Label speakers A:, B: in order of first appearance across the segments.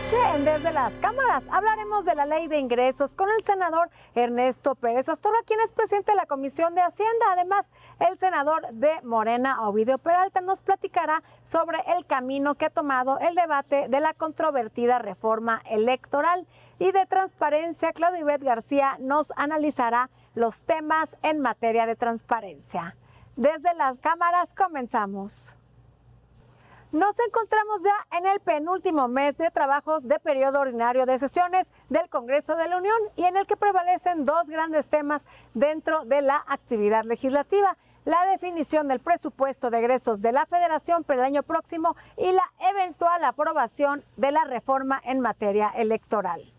A: noche en Desde las Cámaras hablaremos de la Ley de Ingresos con el senador Ernesto Pérez Astorga, quien es presidente de la Comisión de Hacienda. Además, el senador de Morena, Ovidio Peralta, nos platicará sobre el camino que ha tomado el debate de la controvertida reforma electoral. Y de transparencia, Claudia Ivette García nos analizará los temas en materia de transparencia. Desde las Cámaras comenzamos. Nos encontramos ya en el penúltimo mes de trabajos de periodo ordinario de sesiones del Congreso de la Unión y en el que prevalecen dos grandes temas dentro de la actividad legislativa: la definición del presupuesto de egresos de la Federación para el año próximo y la eventual aprobación de la reforma en materia electoral.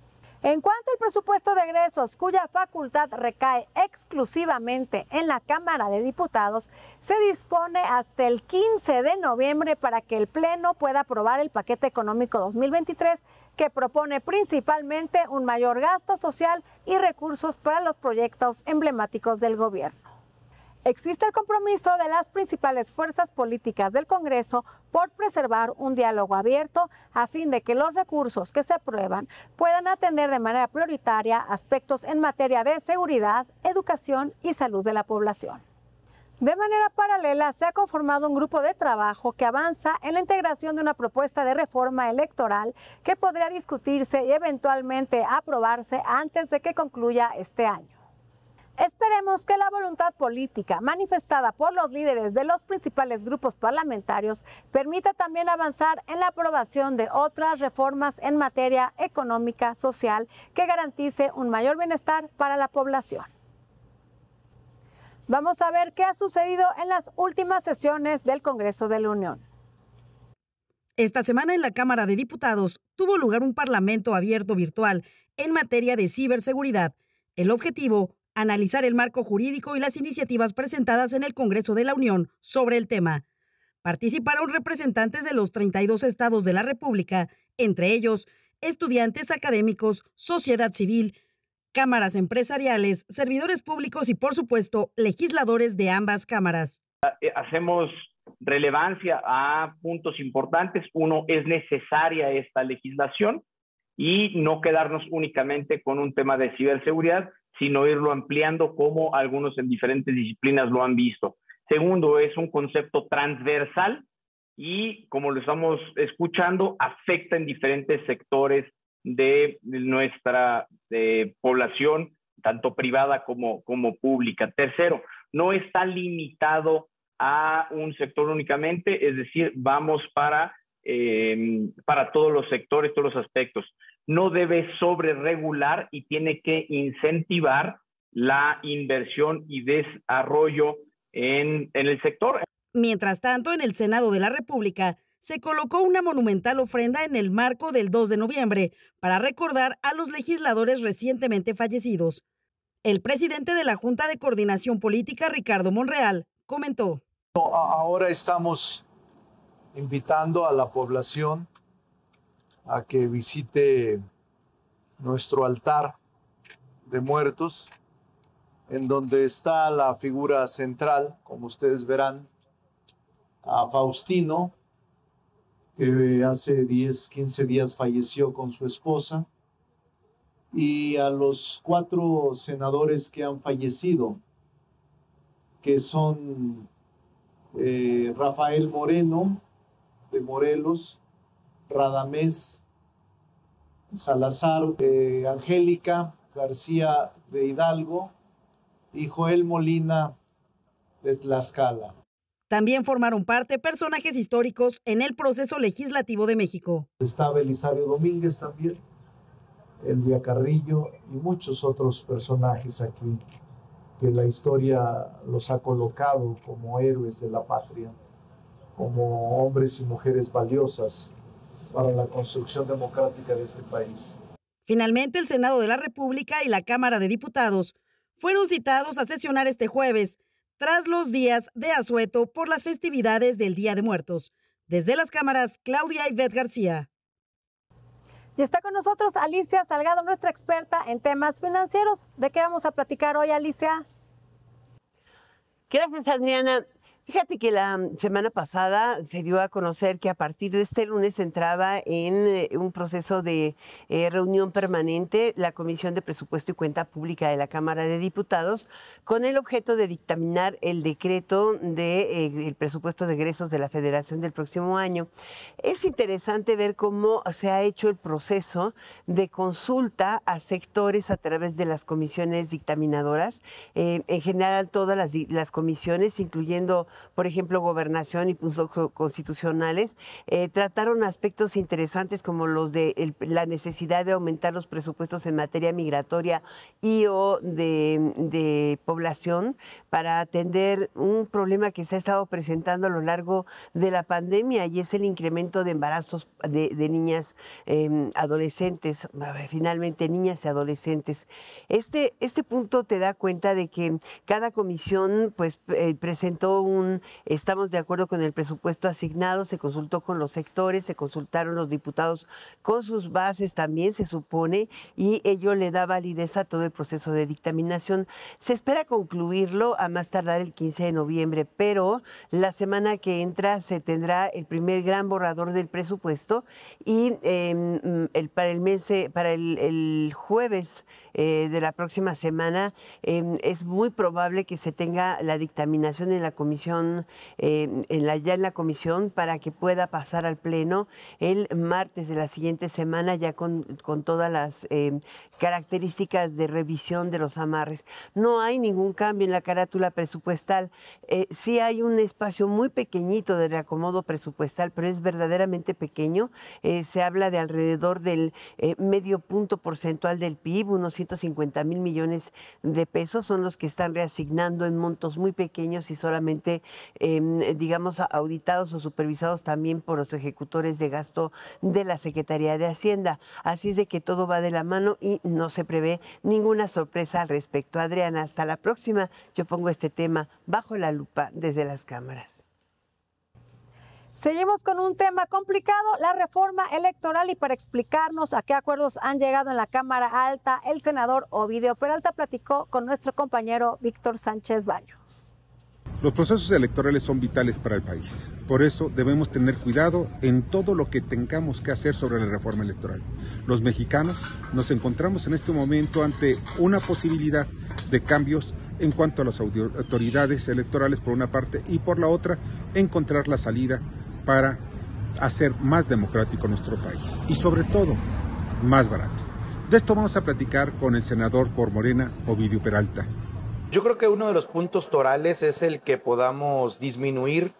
A: En cuanto al presupuesto de egresos, cuya facultad recae exclusivamente en la Cámara de Diputados, se dispone hasta el 15 de noviembre para que el Pleno pueda aprobar el paquete económico 2023, que propone principalmente un mayor gasto social y recursos para los proyectos emblemáticos del gobierno. Existe el compromiso de las principales fuerzas políticas del Congreso por preservar un diálogo abierto a fin de que los recursos que se aprueban puedan atender de manera prioritaria aspectos en materia de seguridad, educación y salud de la población. De manera paralela, se ha conformado un grupo de trabajo que avanza en la integración de una propuesta de reforma electoral que podría discutirse y eventualmente aprobarse antes de que concluya este año. Esperemos que la voluntad política manifestada por los líderes de los principales grupos parlamentarios permita también avanzar en la aprobación de otras reformas en materia económica, social, que garantice un mayor bienestar para la población. Vamos a ver qué ha sucedido en las últimas sesiones del Congreso de la Unión.
B: Esta semana en la Cámara de Diputados tuvo lugar un parlamento abierto virtual en materia de ciberseguridad. El objetivo: analizar el marco jurídico y las iniciativas presentadas en el Congreso de la Unión sobre el tema. Participaron representantes de los 32 estados de la República, entre ellos estudiantes, académicos, sociedad civil, cámaras empresariales, servidores públicos y, por supuesto, legisladores de ambas cámaras.
C: Hacemos relevancia a puntos importantes. Uno, es necesaria esta legislación y no quedarnos únicamente con un tema de ciberseguridad, sino irlo ampliando como algunos en diferentes disciplinas lo han visto. Segundo, es un concepto transversal y, como lo estamos escuchando, afecta en diferentes sectores de nuestra población, tanto privada como pública. Tercero, no está limitado a un sector únicamente, es decir, vamos para todos los sectores, todos los aspectos. No debe sobreregular y tiene que incentivar la inversión y desarrollo en el sector.
B: Mientras tanto, en el Senado de la República se colocó una monumental ofrenda en el marco del 2 de noviembre para recordar a los legisladores recientemente fallecidos. El presidente de la Junta de Coordinación Política, Ricardo Monreal, comentó:
D: Ahora estamos invitando a la población a que visite nuestro altar de muertos, en donde está la figura central, como ustedes verán, a Faustino, que hace 15 días falleció con su esposa, y a los 4 senadores que han fallecido, que son Rafael Moreno, de Morelos, Radamés Salazar, Angélica García de Hidalgo y Joel Molina de Tlaxcala.
B: También formaron parte personajes históricos en el proceso legislativo de México.
D: Está Belisario Domínguez también, Elvia Carrillo y muchos otros personajes aquí que la historia los ha colocado como héroes de la patria, como hombres y mujeres valiosas para la construcción democrática de este país.
B: Finalmente, el Senado de la República y la Cámara de Diputados fueron citados a sesionar este jueves, tras los días de asueto por las festividades del Día de Muertos. Desde las cámaras, Claudia Ivette García.
A: Y está con nosotros Alicia Salgado, nuestra experta en temas financieros. ¿De qué vamos a platicar hoy, Alicia?
E: Gracias, Adriana. Fíjate que la semana pasada se dio a conocer que a partir de este lunes entraba en un proceso de reunión permanente la Comisión de Presupuesto y Cuenta Pública de la Cámara de Diputados con el objeto de dictaminar el decreto del presupuesto de egresos de la Federación del próximo año. Es interesante ver cómo se ha hecho el proceso de consulta a sectores a través de las comisiones dictaminadoras. En general, todas las comisiones, incluyendo por ejemplo, Gobernación y Puntos Constitucionales, trataron aspectos interesantes como los de la necesidad de aumentar los presupuestos en materia migratoria y o de población para atender un problema que se ha estado presentando a lo largo de la pandemia y es el incremento de embarazos de niñas adolescentes, finalmente niñas y adolescentes. Este punto te da cuenta de que cada comisión pues presentó estamos de acuerdo con el presupuesto asignado, se consultó con los sectores, se consultaron los diputados con sus bases también, se supone, y ello le da validez a todo el proceso de dictaminación. Se espera concluirlo a más tardar el 15 de noviembre, pero la semana que entra se tendrá el primer gran borrador del presupuesto y para el jueves de la próxima semana es muy probable que se tenga la dictaminación en la comisión, ya en la comisión, para que pueda pasar al pleno el martes de la siguiente semana ya con todas las características de revisión de los amarres. No hay ningún cambio en la carátula presupuestal. Sí hay un espacio muy pequeñito de reacomodo presupuestal, pero es verdaderamente pequeño. Se habla de alrededor del medio punto porcentual del PIB, unos 150,000 millones de pesos son los que están reasignando en montos muy pequeños y solamente, digamos, auditados o supervisados también por los ejecutores de gasto de la Secretaría de Hacienda. Así es de que todo va de la mano y no se prevé ninguna sorpresa al respecto. Adriana, hasta la próxima. Yo pongo este tema bajo la lupa desde las cámaras.
A: Seguimos con un tema complicado, la reforma electoral, y para explicarnos a qué acuerdos han llegado en la Cámara Alta, el senador Ovidio Peralta platicó con nuestro compañero Víctor Sánchez Baños.
F: Los procesos electorales son vitales para el país. Por eso debemos tener cuidado en todo lo que tengamos que hacer sobre la reforma electoral. Los mexicanos nos encontramos en este momento ante una posibilidad de cambios en cuanto a las autoridades electorales por una parte y por la otra encontrar la salida para hacer más democrático nuestro país y sobre todo más barato. De esto vamos a platicar con el senador por Morena, Ovidio Peralta.
G: Yo creo que uno de los puntos torales es el que podamos disminuir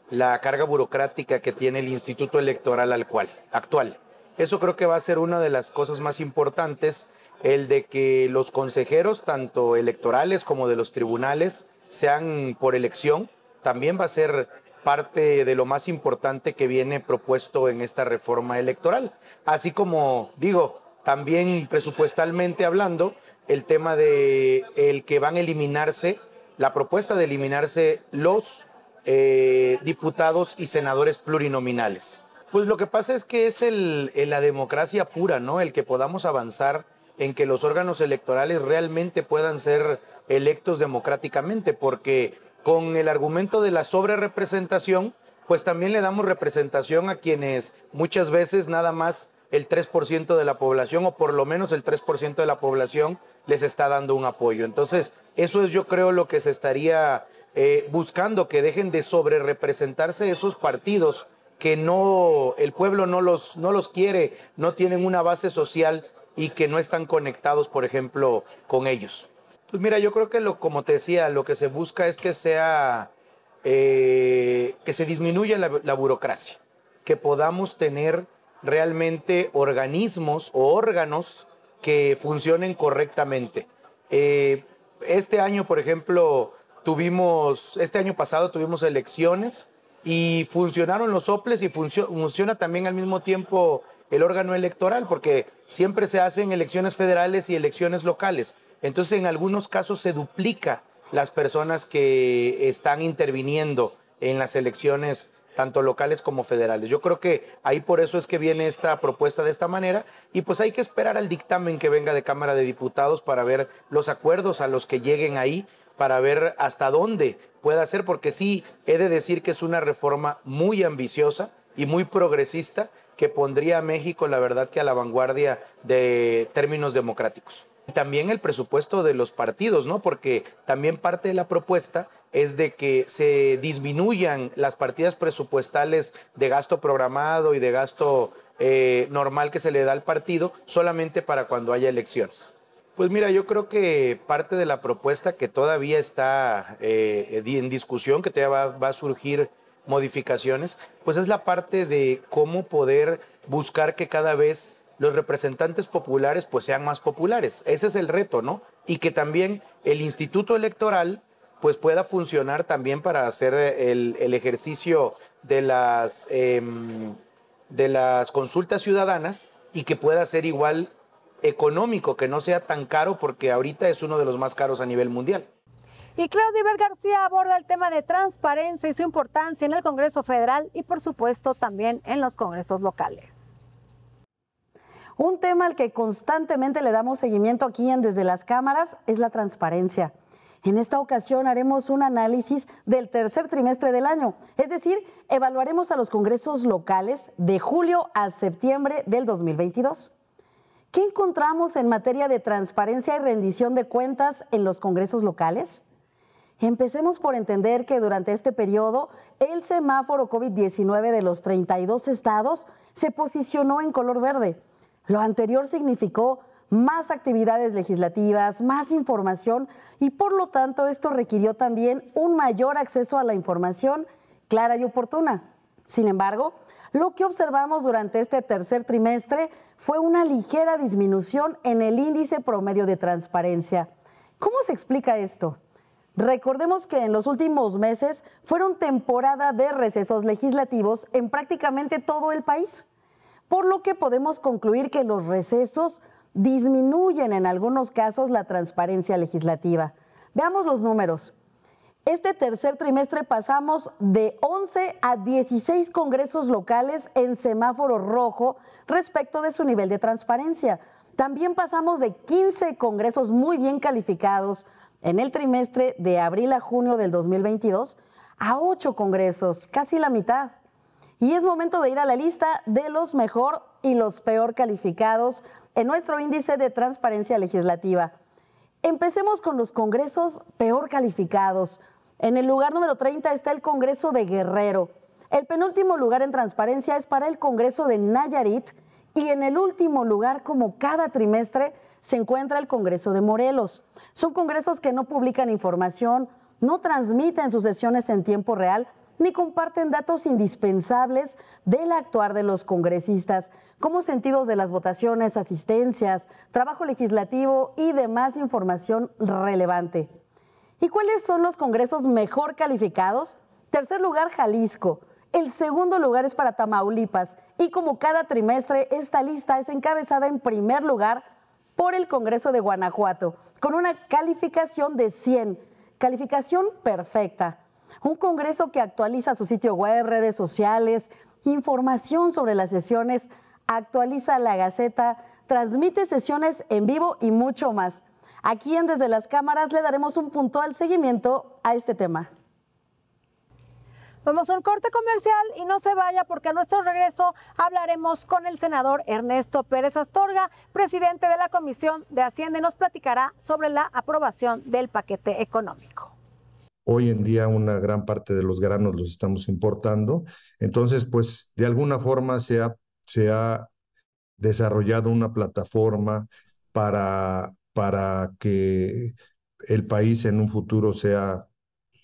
G: la carga burocrática que tiene el Instituto Electoral actual. Eso creo que va a ser una de las cosas más importantes, el de que los consejeros, tanto electorales como de los tribunales, sean por elección. También va a ser parte de lo más importante que viene propuesto en esta reforma electoral. Así como, digo, también presupuestalmente hablando, el tema de el que van a eliminarse, la propuesta de eliminarse los diputados y senadores plurinominales. Pues lo que pasa es que es la democracia pura, ¿no? El que podamos avanzar en que los órganos electorales realmente puedan ser electos democráticamente, porque con el argumento de la sobrerepresentación, pues también le damos representación a quienes muchas veces nada más el 3% de la población, o por lo menos el 3% de la población, les está dando un apoyo. Entonces, eso es, yo creo, lo que se estaría buscando, que dejen de sobrerepresentarse esos partidos que el pueblo no los quiere, no tienen una base social y que no están conectados, por ejemplo, con ellos. Pues mira, yo creo que como te decía, lo que se busca es que se disminuya la burocracia, que podamos tener realmente organismos o órganos que funcionen correctamente. Este año, por ejemplo, este año pasado tuvimos elecciones y funcionaron los soples y funciona también al mismo tiempo el órgano electoral, porque siempre se hacen elecciones federales y elecciones locales. Entonces, en algunos casos se duplica las personas que están interviniendo en las elecciones tanto locales como federales. Yo creo que ahí por eso es que viene esta propuesta de esta manera y pues hay que esperar al dictamen que venga de Cámara de Diputados para ver los acuerdos a los que lleguen ahí, para ver hasta dónde pueda ser, porque sí, he de decir que es una reforma muy ambiciosa y muy progresista que pondría a México, la verdad, que a la vanguardia de términos democráticos. También el presupuesto de los partidos, ¿no? Porque también parte de la propuesta es de que se disminuyan las partidas presupuestales de gasto programado y de gasto normal que se le da al partido solamente para cuando haya elecciones. Pues mira, yo creo que parte de la propuesta que todavía está en discusión, que todavía va a surgir modificaciones, pues es la parte de cómo poder buscar que cada vez los representantes populares pues sean más populares. Ese es el reto, ¿no? Y que también el Instituto Electoral pues pueda funcionar también para hacer el ejercicio de las consultas ciudadanas y que pueda ser igual económico, que no sea tan caro, porque ahorita es uno de los más caros a nivel mundial.
A: Y Claudia Ibet García aborda el tema de transparencia y su importancia en el Congreso Federal y por supuesto también en los congresos locales.
B: Un tema al que constantemente le damos seguimiento aquí en Desde las Cámaras es la transparencia. En esta ocasión haremos un análisis del tercer trimestre del año, es decir, evaluaremos a los congresos locales de julio a septiembre del 2022. ¿Qué encontramos en materia de transparencia y rendición de cuentas en los congresos locales? Empecemos por entender que durante este periodo el semáforo COVID-19 de los 32 estados se posicionó en color verde. Lo anterior significó más actividades legislativas, más información y por lo tanto esto requirió también un mayor acceso a la información clara y oportuna. Sin embargo, lo que observamos durante este tercer trimestre fue una ligera disminución en el índice promedio de transparencia. ¿Cómo se explica esto? Recordemos que en los últimos meses fueron temporada de recesos legislativos en prácticamente todo el país, por lo que podemos concluir que los recesos disminuyen en algunos casos la transparencia legislativa. Veamos los números. Este tercer trimestre pasamos de 11 a 16 congresos locales en semáforo rojo respecto de su nivel de transparencia. También pasamos de 15 congresos muy bien calificados en el trimestre de abril a junio del 2022 a 8 congresos, casi la mitad. Y es momento de ir a la lista de los mejor y los peor calificados en nuestro índice de transparencia legislativa. Empecemos con los congresos peor calificados. En el lugar número 30 está el Congreso de Guerrero. El penúltimo lugar en transparencia es para el Congreso de Nayarit y en el último lugar, como cada trimestre, se encuentra el Congreso de Morelos. Son congresos que no publican información, no transmiten sus sesiones en tiempo real, ni comparten datos indispensables del actuar de los congresistas, como sentidos de las votaciones, asistencias, trabajo legislativo y demás información relevante. ¿Y cuáles son los congresos mejor calificados? Tercer lugar, Jalisco. El segundo lugar es para Tamaulipas. Y como cada trimestre, esta lista es encabezada en primer lugar por el Congreso de Guanajuato, con una calificación de 100, calificación perfecta. Un congreso que actualiza su sitio web, redes sociales, información sobre las sesiones, actualiza la Gaceta, transmite sesiones en vivo y mucho más. Aquí en Desde las Cámaras le daremos un puntual seguimiento a este tema.
A: Vamos a un corte comercial y no se vaya porque a nuestro regreso hablaremos con el senador Ernesto Pérez Astorga, presidente de la Comisión de Hacienda, y nos platicará sobre la aprobación del paquete económico.
H: Hoy en día una gran parte de los granos los estamos importando, entonces pues de alguna forma se ha desarrollado una plataforma para que el país en un futuro sea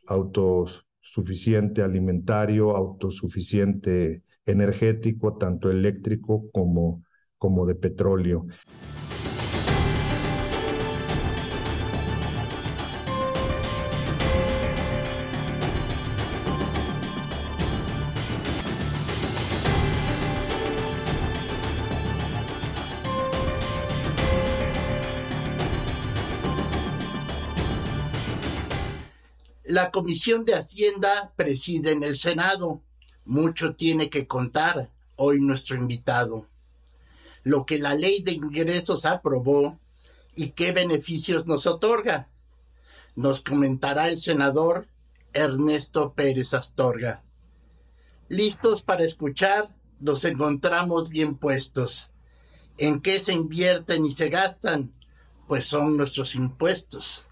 H: autosuficiente alimentario, autosuficiente energético, tanto eléctrico como de petróleo.
I: La Comisión de Hacienda preside en el Senado. Mucho tiene que contar hoy nuestro invitado. Lo que la Ley de Ingresos aprobó y qué beneficios nos otorga. Nos comentará el senador Ernesto Pérez Astorga. ¿Listos para escuchar? Nos encontramos bien puestos. ¿En qué se invierten y se gastan? Pues son nuestros impuestos.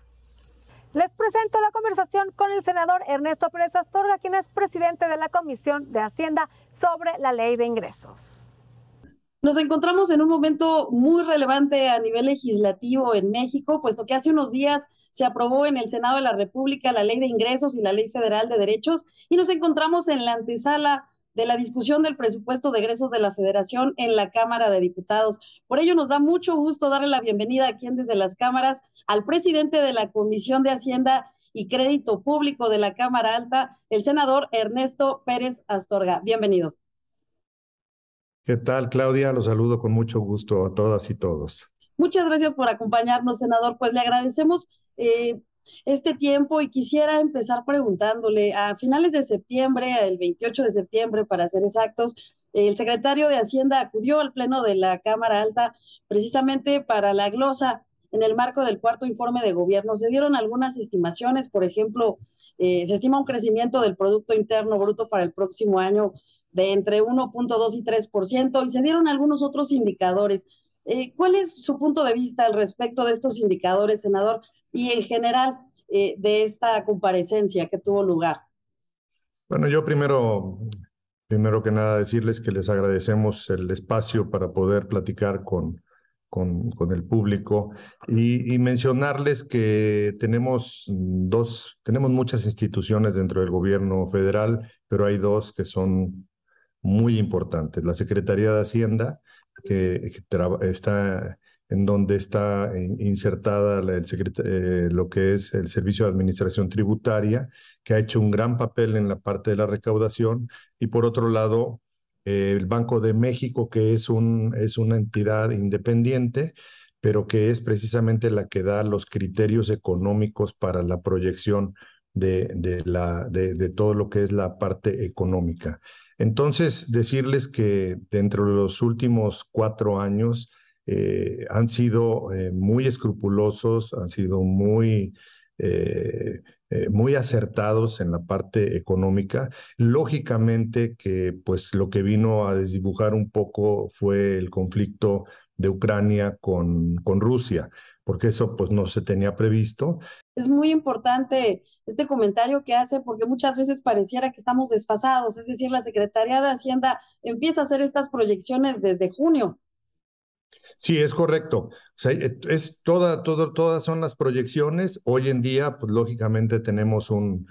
A: Les presento la conversación con el senador Ernesto Pérez Astorga, quien es presidente de la Comisión de Hacienda sobre la Ley de Ingresos.
B: Nos encontramos en un momento muy relevante a nivel legislativo en México, puesto que hace unos días se aprobó en el Senado de la República la Ley de Ingresos y la Ley Federal de Derechos, y nos encontramos en la antesala de la discusión del presupuesto de egresos de la Federación en la Cámara de Diputados. Por ello, nos da mucho gusto darle la bienvenida aquí desde las cámaras al presidente de la Comisión de Hacienda y Crédito Público de la Cámara Alta, el senador Ernesto Pérez Astorga. Bienvenido.
H: ¿Qué tal, Claudia? Los saludo con mucho gusto a todas y todos.
B: Muchas gracias por acompañarnos, senador. Pues le agradecemos este tiempo y quisiera empezar preguntándole, a finales de septiembre, el 28 de septiembre para ser exactos, el secretario de Hacienda acudió al Pleno de la Cámara Alta precisamente para la glosa en el marco del cuarto informe de gobierno. Se dieron algunas estimaciones, por ejemplo, se estima un crecimiento del Producto Interno Bruto para el próximo año de entre 1.2 y 3%, y se dieron algunos otros indicadores. ¿Cuál es su punto de vista al respecto de estos indicadores, senador, y en general de esta comparecencia que tuvo lugar?
H: Bueno, yo primero que nada decirles que les agradecemos el espacio para poder platicar con el público y mencionarles que tenemos muchas instituciones dentro del gobierno federal, pero hay dos que son muy importantes. La Secretaría de Hacienda, que está en donde está insertada lo que es el Servicio de Administración Tributaria, que ha hecho un gran papel en la parte de la recaudación, y por otro lado, el Banco de México, que es una entidad independiente, pero que es precisamente la que da los criterios económicos para la proyección de todo lo que es la parte económica. Entonces, decirles que dentro de los últimos 4 años han sido muy escrupulosos, han sido muy acertados en la parte económica. Lógicamente que pues lo que vino a desdibujar un poco fue el conflicto de Ucrania con Rusia, porque eso pues no se tenía previsto.
B: Es muy importante este comentario que hace, porque muchas veces pareciera que estamos desfasados, es decir, la Secretaría de Hacienda empieza a hacer estas proyecciones desde junio.
H: Sí, es correcto. O sea, todas son las proyecciones. Hoy en día, pues lógicamente tenemos un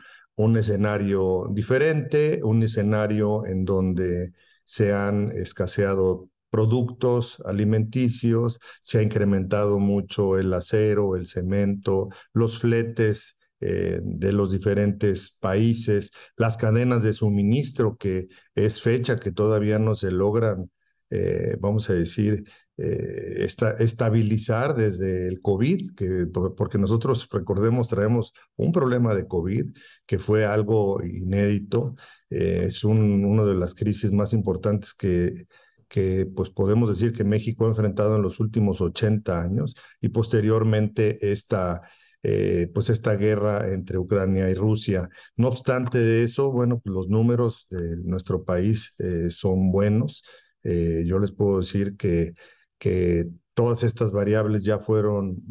H: escenario diferente, un escenario en donde se han escaseado productos alimenticios, se ha incrementado mucho el acero, el cemento, los fletes de los diferentes países, las cadenas de suministro, que es fecha que todavía no se logran, vamos a decir, estabilizar desde el COVID, porque nosotros, recordemos, traemos un problema de COVID que fue algo inédito. Es una de las crisis más importantes que pues podemos decir que México ha enfrentado en los últimos 80 años, y posteriormente esta guerra entre Ucrania y Rusia. No obstante de eso, bueno, pues los números de nuestro país son buenos. Yo les puedo decir que todas estas variables ya fueron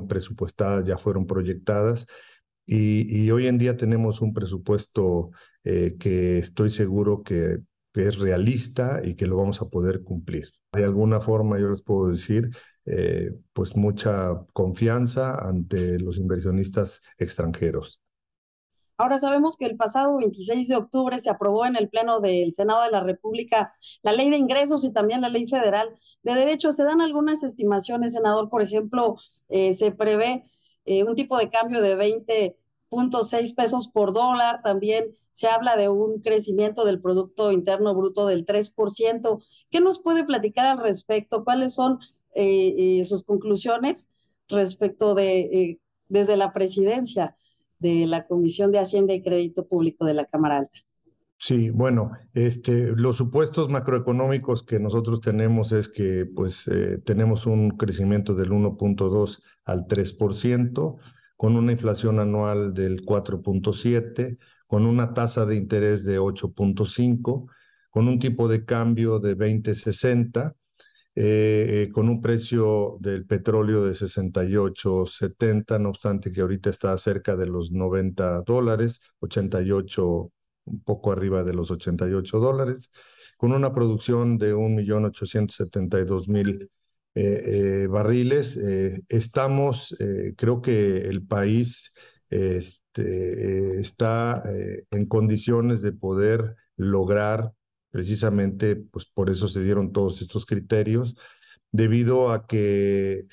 H: presupuestadas, ya fueron proyectadas, y hoy en día tenemos un presupuesto que estoy seguro que es realista y que lo vamos a poder cumplir. De alguna forma yo les puedo decir pues mucha confianza ante los inversionistas extranjeros.
B: Ahora sabemos que el pasado 26 de octubre se aprobó en el Pleno del Senado de la República la Ley de Ingresos y también la Ley Federal de Derechos. Se dan algunas estimaciones, senador. Por ejemplo, se prevé un tipo de cambio de 20.6 pesos por dólar. También se habla de un crecimiento del Producto Interno Bruto del 3%. ¿Qué nos puede platicar al respecto? ¿Cuáles son sus conclusiones respecto de desde la presidencia de la Comisión de Hacienda y Crédito Público de la Cámara Alta?
H: Sí, bueno, los supuestos macroeconómicos que nosotros tenemos es que pues tenemos un crecimiento del 1.2 al 3%, con una inflación anual del 4.7, con una tasa de interés de 8.5, con un tipo de cambio de 20.60, con un precio del petróleo de 68.70, no obstante que ahorita está cerca de los $90, 88, un poco arriba de los $88, con una producción de 1.872.000 barriles. Creo que el país está en condiciones de poder lograr precisamente, pues por eso se dieron todos estos criterios, debido a que,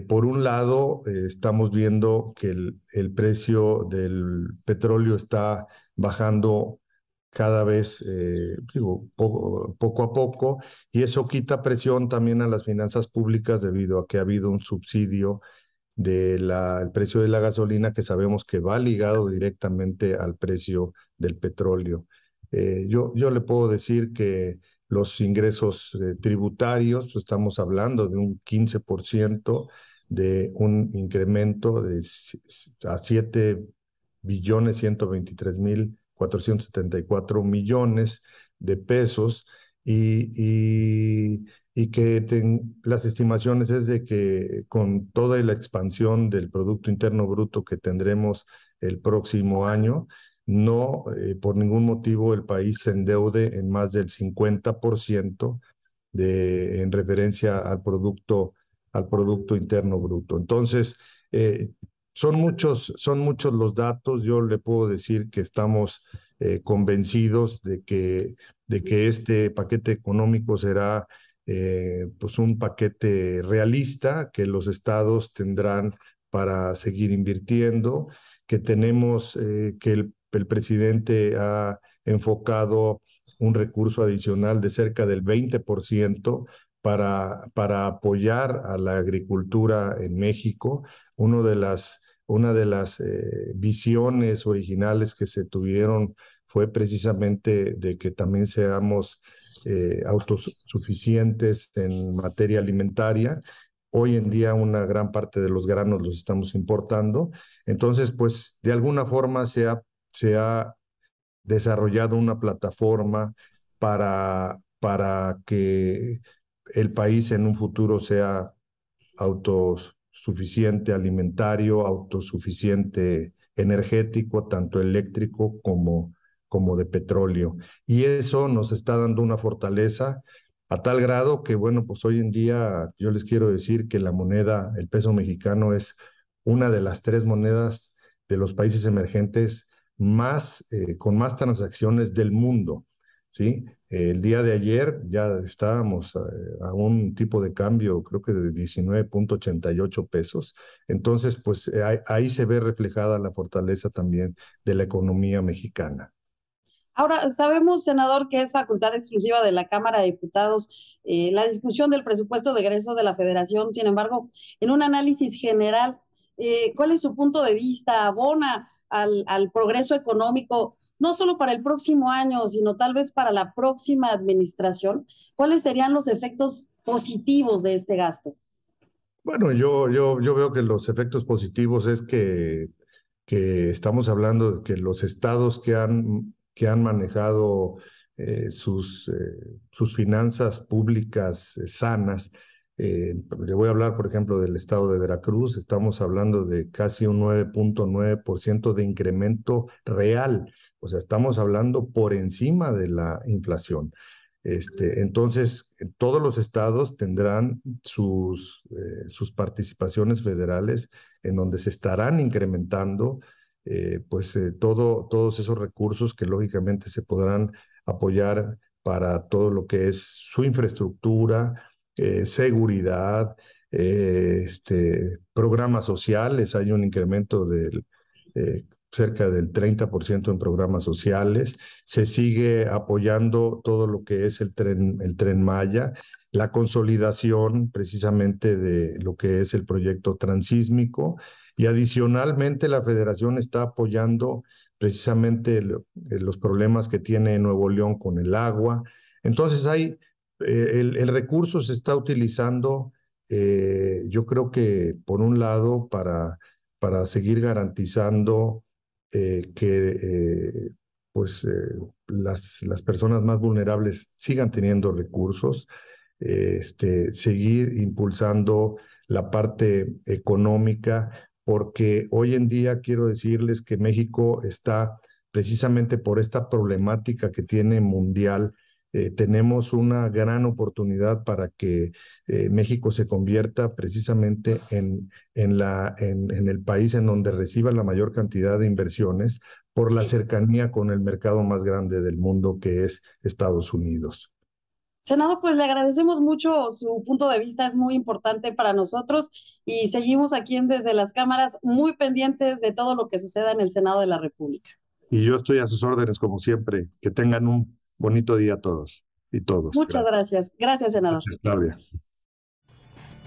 H: por un lado, estamos viendo que el precio del petróleo está bajando cada vez, poco a poco, y eso quita presión también a las finanzas públicas debido a que ha habido un subsidio el precio de la gasolina, que sabemos que va ligado directamente al precio del petróleo. Yo le puedo decir que los ingresos tributarios, pues estamos hablando de un 15%, de un incremento a 7.123.474 millones de pesos, y que las estimaciones es de que con toda la expansión del Producto Interno Bruto que tendremos el próximo año, no por ningún motivo el país se endeude en más del 50% en referencia al Producto Interno Bruto. Entonces, son muchos los datos. Yo le puedo decir que estamos convencidos de que este paquete económico será pues un paquete realista, que los estados tendrán para seguir invirtiendo, que tenemos que el presidente ha enfocado un recurso adicional de cerca del 20% para apoyar a la agricultura en México. Una de las visiones originales que se tuvieron fue precisamente de que también seamos autosuficientes en materia alimentaria. Hoy en día una gran parte de los granos los estamos importando. Entonces, pues de alguna forma se ha desarrollado una plataforma para que el país en un futuro sea autosuficiente alimentario, autosuficiente energético, tanto eléctrico como de petróleo. Y eso nos está dando una fortaleza a tal grado que, bueno, pues hoy en día yo les quiero decir que la moneda, el peso mexicano, es una de las 3 monedas de los países emergentes con más transacciones del mundo, ¿sí? El día de ayer ya estábamos a un tipo de cambio, creo que de 19.88 pesos. Entonces, pues ahí se ve reflejada la fortaleza también de la economía mexicana.
B: Ahora, sabemos, senador, que es facultad exclusiva de la Cámara de Diputados la discusión del presupuesto de egresos de la Federación. Sin embargo, en un análisis general, ¿cuál es su punto de vista? ¿Abona al progreso económico, no solo para el próximo año, sino tal vez para la próxima administración? ¿Cuáles serían los efectos positivos de este gasto?
H: Bueno, yo veo que los efectos positivos es que estamos hablando de que los estados que han manejado sus finanzas públicas sanas, le voy a hablar, por ejemplo, del estado de Veracruz. Estamos hablando de casi un 9.9% de incremento real. O sea, estamos hablando por encima de la inflación. Entonces, todos los estados tendrán sus participaciones federales en donde se estarán incrementando todos esos recursos que lógicamente se podrán apoyar para todo lo que es su infraestructura, seguridad, programas sociales. Hay un incremento del cerca del 30% en programas sociales. Se sigue apoyando todo lo que es el Tren Maya, la consolidación precisamente de lo que es el proyecto transísmico, y adicionalmente la Federación está apoyando precisamente los problemas que tiene Nuevo León con el agua. Entonces el recurso se está utilizando, yo creo que por un lado para seguir garantizando que las personas más vulnerables sigan teniendo recursos, seguir impulsando la parte económica, porque hoy en día quiero decirles que México está precisamente por esta problemática que tiene mundial. Tenemos una gran oportunidad para que México se convierta precisamente en el país en donde reciba la mayor cantidad de inversiones por la cercanía con el mercado más grande del mundo, que es Estados Unidos.
B: Senador, pues le agradecemos mucho su punto de vista, es muy importante para nosotros y seguimos aquí Desde las Cámaras muy pendientes de todo lo que suceda en el Senado de la República.
H: Y yo estoy a sus órdenes como siempre. Que tengan un bonito día todos y todos.
B: Muchas gracias. Gracias, senador.
H: Gracias, Claudia.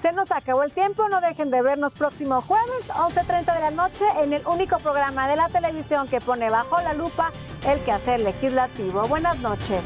A: Se nos acabó el tiempo, no dejen de vernos próximo jueves, 11:30 de la noche, en el único programa de la televisión que pone bajo la lupa el quehacer legislativo. Buenas noches.